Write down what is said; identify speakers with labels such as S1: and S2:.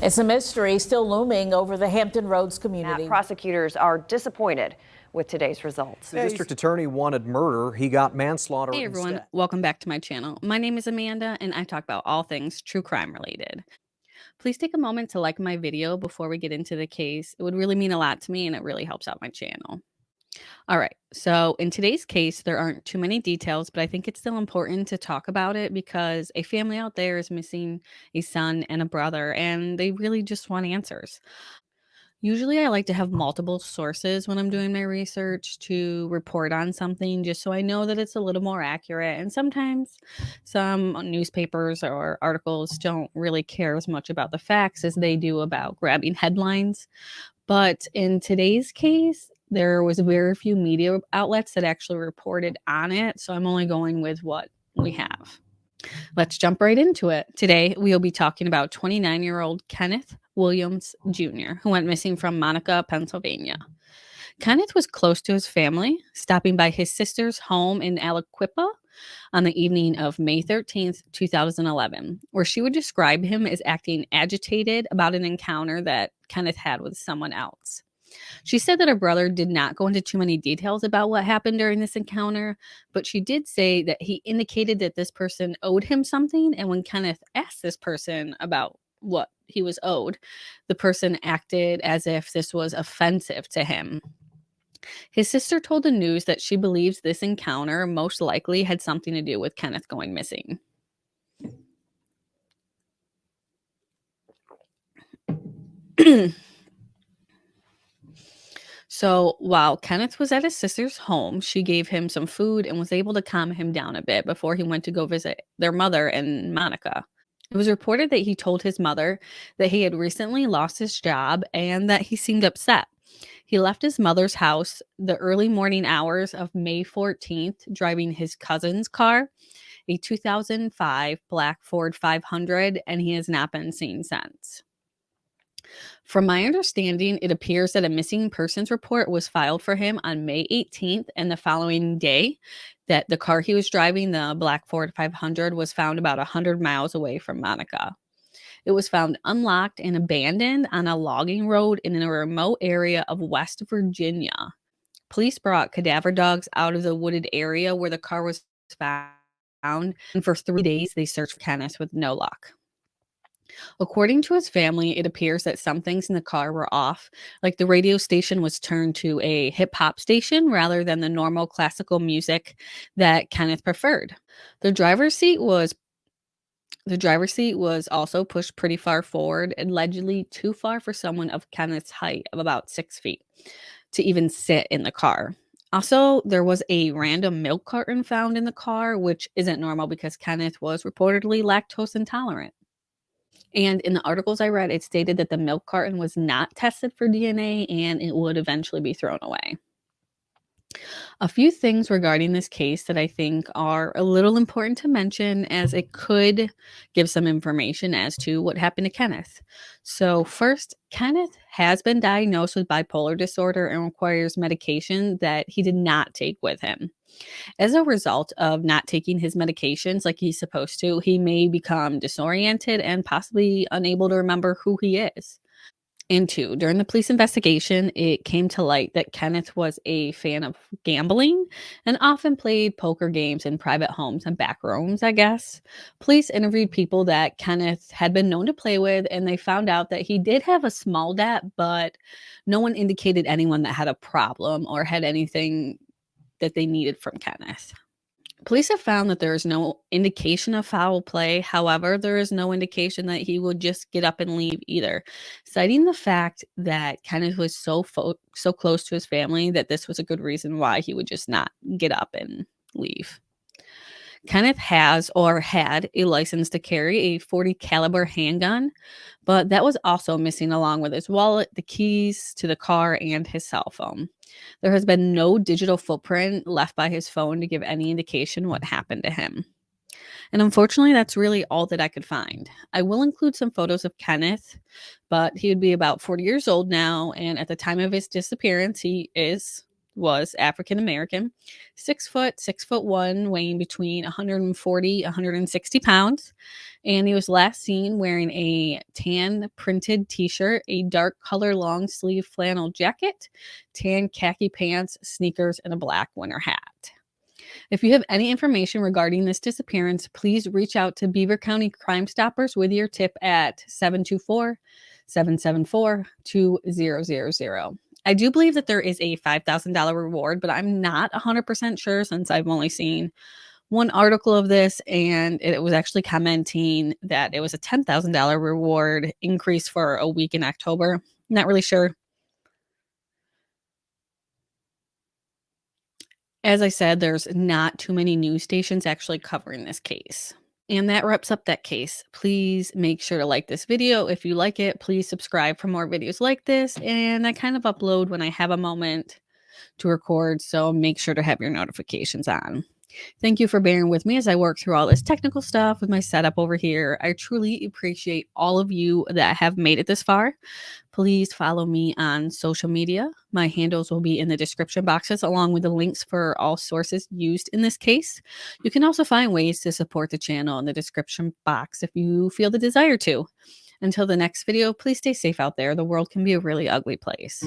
S1: It's a mystery still looming over the Hampton Roads community.
S2: Prosecutors are disappointed with today's results.
S3: The district attorney wanted murder. He got manslaughter.
S4: Hey everyone,
S3: instead.
S4: Welcome back to my channel. My name is Amanda and I talk about all things true crime related. Please take a moment to like my video before we get into the case. It would really mean a lot to me and it really helps out my channel. All right, so in today's case, there aren't too many details, but I think it's still important to talk about it because a family out there is missing a son and a brother and they really just want answers. Usually I like to have multiple sources when I'm doing my research to report on something just so I know that it's a little more accurate. And sometimes some newspapers or articles don't really care as much about the facts as they do about grabbing headlines. But in today's case, there was very few media outlets that actually reported on it. So I'm only going with what we have. Let's jump right into it. Today, we'll be talking about 29-year-old Kenneth Williams Jr., who went missing from Monica, Pennsylvania. Kenneth was close to his family, stopping by his sister's home in Aliquippa on the evening of May 13th, 2011, where she would describe him as acting agitated about an encounter that Kenneth had with someone else. She said that her brother did not go into too many details about what happened during this encounter, but she did say that he indicated that this person owed him something, and when Kenneth asked this person about what he was owed, the person acted as if this was offensive to him. His sister told the news that she believes this encounter most likely had something to do with Kenneth going missing. So while Kenneth was at his sister's home, she gave him some food and was able to calm him down a bit before he went to go visit their mother in Monica. It was reported that he told his mother that he had recently lost his job and that he seemed upset. He left his mother's house the early morning hours of May 14th, driving his cousin's car, a 2005 black Ford 500, and he has not been seen since. From my understanding, it appears that a missing persons report was filed for him on May 18th, and the following day that the car he was driving, the black Ford 500, was found about 100 miles away from Monica. It was found unlocked and abandoned on a logging road in a remote area of West Virginia. Police brought cadaver dogs out of the wooded area where the car was found, and for 3 days they searched for Kenneth with no luck. According to his family, it appears that some things in the car were off, like the radio station was turned to a hip-hop station rather than the normal classical music that Kenneth preferred. The driver's seat was also pushed pretty far forward, allegedly too far for someone of Kenneth's height of about 6 feet to even sit in the car. Also, there was a random milk carton found in the car, which isn't normal because Kenneth was reportedly lactose intolerant. And in the articles I read, it stated that the milk carton was not tested for DNA and it would eventually be thrown away. A few things regarding this case that I think are a little important to mention, as it could give some information as to what happened to Kenneth. So first, Kenneth has been diagnosed with bipolar disorder and requires medication that he did not take with him. As a result of not taking his medications like he's supposed to, he may become disoriented and possibly unable to remember who he is. And two, during the police investigation, it came to light that Kenneth was a fan of gambling and often played poker games in private homes and back rooms, I guess. Police interviewed people that Kenneth had been known to play with, and they found out that he did have a small debt, but no one indicated anyone that had a problem or had anything that they needed from Kenneth. Police have found that there is no indication of foul play. However, there is no indication that he would just get up and leave either, citing the fact that Kenneth was so close to his family that this was a good reason why he would just not get up and leave. Kenneth has or had a license to carry a .40 caliber handgun, but that was also missing along with his wallet, the keys to the car, and his cell phone. There has been no digital footprint left by his phone to give any indication what happened to him. And unfortunately, that's really all that I could find. I will include some photos of Kenneth, but he would be about 40 years old now, and at the time of his disappearance, he is was African American, 6', 6'1", weighing between 140, 160 pounds. And he was last seen wearing a tan printed t-shirt, a dark color long sleeve flannel jacket, tan khaki pants, sneakers, and a black winter hat. If you have any information regarding this disappearance, please reach out to Beaver County Crime Stoppers with your tip at 724-774-2000. I do believe that there is a $5,000 reward, but I'm not 100% sure since I've only seen one article of this, and it was actually commenting that it was a $10,000 reward increase for a week in October. Not really sure. As I said, there's not too many news stations actually covering this case. And that wraps up that case. Please make sure to like this video. If you like it, please subscribe for more videos like this. And I kind of upload when I have a moment to record, so make sure to have your notifications on. Thank you for bearing with me as I work through all this technical stuff with my setup over here. I truly appreciate all of you that have made it this far. Please follow me on social media. My handles will be in the description boxes along with the links for all sources used in this case. You can also find ways to support the channel in the description box if you feel the desire to. Until the next video, please stay safe out there. The world can be a really ugly place.